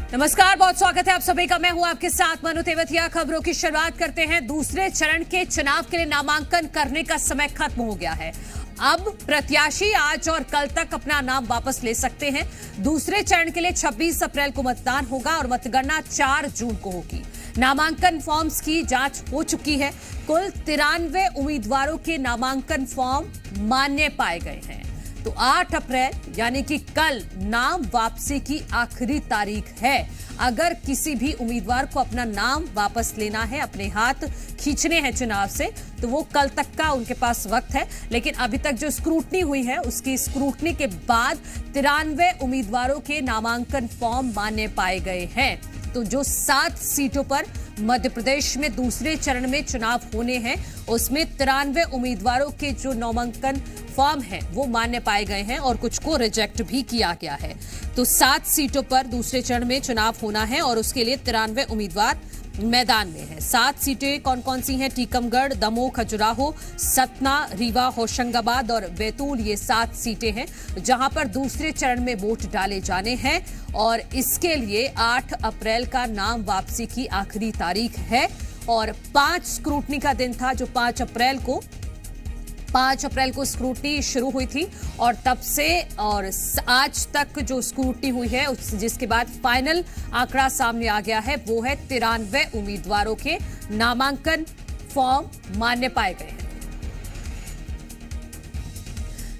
नमस्कार, बहुत स्वागत है आप सभी का। मैं हूं आपके साथ मनु तेवतिया। खबरों की शुरुआत करते हैं। दूसरे चरण के चुनाव के लिए नामांकन करने का समय खत्म हो गया है। अब प्रत्याशी आज और कल तक अपना नाम वापस ले सकते हैं। दूसरे चरण के लिए 26 अप्रैल को मतदान होगा और मतगणना 4 जून को होगी। नामांकन फॉर्म्स की जांच हो चुकी है। कुल 93 उम्मीदवारों के नामांकन फॉर्म मान्य पाए गए हैं। तो 8 अप्रैल यानी कि कल नाम वापसी की आखिरी तारीख है। अगर किसी भी उम्मीदवार को अपना नाम वापस लेना है, अपने हाथ खींचने हैं चुनाव से, तो वो कल तक का उनके पास वक्त है। लेकिन अभी तक जो स्क्रूटनी हुई है, उसकी स्क्रूटनी के बाद 93 उम्मीदवारों के नामांकन फॉर्म मान्य पाए गए हैं। तो जो 7 सीटों पर मध्य प्रदेश में दूसरे चरण में चुनाव होने हैं, उसमें 93 उम्मीदवारों के जो नामांकन फॉर्म है वो मान्य पाए गए हैं और कुछ को रिजेक्ट भी किया गया है। तो 7 सीटों पर दूसरे चरण में चुनाव होना है और उसके लिए 93 उम्मीदवार मैदान में है। 7 सीटें कौन कौन सी हैं? टीकमगढ़, दमोह, खजुराहो, सतना, रीवा, होशंगाबाद और बैतूल, ये 7 सीटें हैं जहां पर दूसरे चरण में वोट डाले जाने हैं। और इसके लिए 8 अप्रैल का नाम वापसी की आखिरी तारीख है और 5 स्क्रूटनी का दिन था, जो 5 अप्रैल को स्क्रूटनी शुरू हुई थी और तब से और आज तक जो स्क्रूटनी हुई है, जिसके बाद फाइनल आंकड़ा सामने आ गया है, वो है 93 उम्मीदवारों के नामांकन फॉर्म मान्य पाए गए हैं।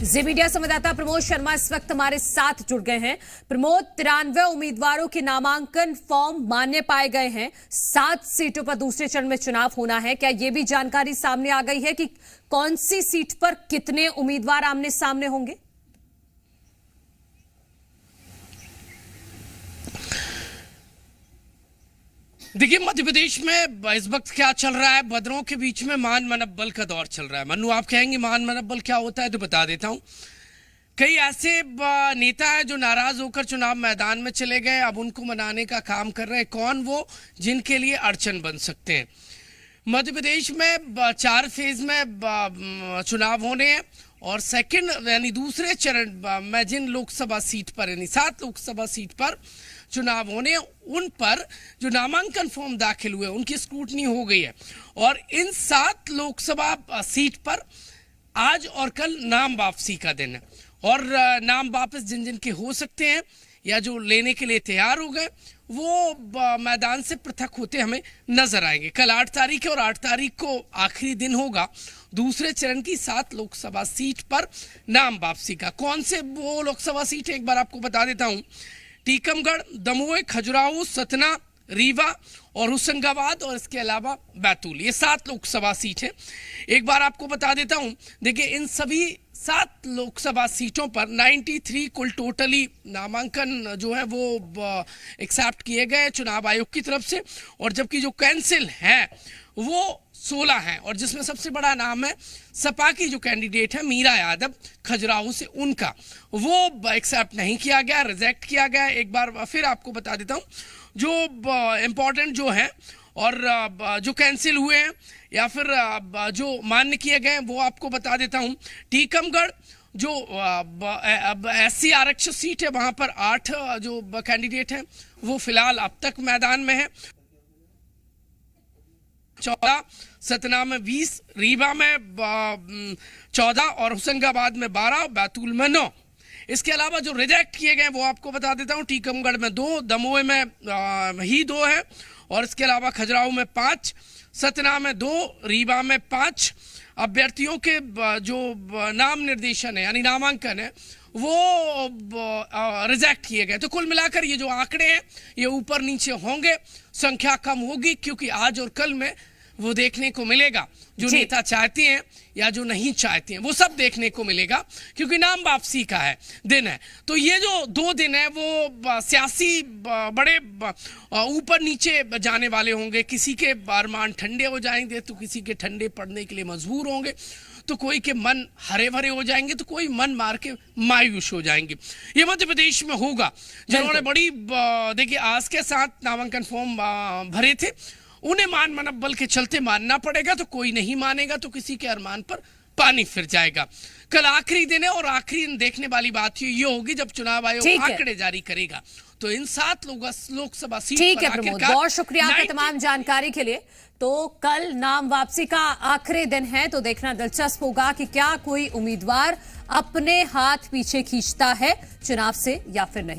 जी मीडिया संवाददाता प्रमोद शर्मा इस वक्त हमारे साथ जुड़ गए हैं। प्रमोद, 93 उम्मीदवारों के नामांकन फॉर्म मान्य पाए गए हैं। 7 सीटों पर दूसरे चरण में चुनाव होना है। क्या ये भी जानकारी सामने आ गई है कि कौन सी सीट पर कितने उम्मीदवार आमने सामने होंगे? देखिए, मध्य प्रदेश में इस वक्त क्या चल रहा है, बदरों के बीच में मान मनब्बल का दौर चल रहा है। मन्नू, आप कहेंगे मान मनब्बल क्या होता है, तो बता देता हूं। कई ऐसे नेता हैं जो नाराज होकर चुनाव मैदान में चले गए, अब उनको मनाने का काम कर रहे हैं। कौन वो जिनके लिए अड़चन बन सकते हैं? मध्य प्रदेश में 4 फेज में चुनाव होने हैं और सेकंड यानी दूसरे चरण में जिन लोकसभा सीट पर यानी 7 लोकसभा सीट पर चुनाव होने, उन पर जो नामांकन फॉर्म दाखिल हुए उनकी स्क्रूटनी हो गई है और इन 7 लोकसभा सीट पर आज और कल नाम वापसी का दिन है। और नाम वापस जिन जिन के हो सकते हैं या जो लेने के लिए तैयार हो गए, वो मैदान से पृथक होते हमें नजर आएंगे। कल 8 तारीख है और 8 तारीख को आखिरी दिन होगा दूसरे चरण की 7 लोकसभा सीट पर नाम वापसी का। कौन से वो लोकसभा सीट है एक बार आपको बता देता हूं। टीकमगढ़, दमोह, खजुराहो, सतना, रीवा और होशंगाबाद और इसके अलावा बैतूल, ये 7 लोकसभा सीट है। एक बार आपको बता देता हूं, देखिए इन सभी 7 लोकसभा सीटों पर 93 कुल टोटली नामांकन जो है वो एक्सेप्ट किए गए चुनाव आयोग की तरफ से, और जबकि जो कैंसिल है वो 16 हैं और जिसमें सबसे बड़ा नाम है सपा की जो कैंडिडेट है मीरा यादव खजुराहो से, उनका वो एक्सेप्ट नहीं किया गया, रिजेक्ट किया गया। एक बार फिर आपको बता देता हूं जो इम्पोर्टेंट जो है और जो कैंसिल हुए हैं या फिर जो मान्य किए गए वो आपको बता देता हूं। टीकमगढ़ जो SC आरक्षित सीट है, वहां पर 8 जो कैंडिडेट हैं वो फिलहाल अब तक मैदान में है। 14, सतना में 20, रीवा में 14 और होशंगाबाद में 12, बैतूल में 9। इसके अलावा जो रिजेक्ट किए गए वो आपको बता देता हूं। टीकमगढ़ में 2, दमोह में ही 2 है और इसके अलावा खजुराहो में 5, सतना में 2, रीवा में 5। अभ्यर्थियों के जो नाम निर्देशन है यानी नामांकन है वो रिजेक्ट किए गए। तो कुल मिलाकर ये जो आंकड़े हैं ये ऊपर नीचे होंगे, संख्या कम होगी, क्योंकि आज और कल में वो देखने को मिलेगा जो नेता चाहते हैं या जो नहीं चाहते हैं, वो सब देखने को मिलेगा, क्योंकि नाम वापसी का है दिन है। तो ये जो 2 दिन है वो सियासी बड़े ऊपर नीचे जाने वाले होंगे। किसी के अरमान ठंडे हो जाएंगे तो किसी के ठंडे पड़ने के लिए मजबूर होंगे, तो कोई के मन हरे भरे हो जाएंगे तो कोई मन मार के मायूस हो जाएंगे। ये मध्य प्रदेश में होगा। जिन्होंने बड़ी देखिए आस के साथ नामांकन फॉर्म भरे थे, उन्हें मान मनब्बल के चलते मानना पड़ेगा, तो कोई नहीं मानेगा तो किसी के अरमान पर पानी फिर जाएगा। कल आखिरी दिन है और आखिरी दिन देखने वाली बात ये होगी जब चुनाव आयोग आंकड़े जारी करेगा, तो इन 7 लोकसभा सीट ठीक पर है प्रमोद, आखिरकार बहुत शुक्रिया आपका 90 तमाम जानकारी के लिए। तो कल नाम वापसी का आखिरी दिन है, तो देखना दिलचस्प होगा कि क्या कोई उम्मीदवार अपने हाथ पीछे खींचता है चुनाव से या फिर नहीं।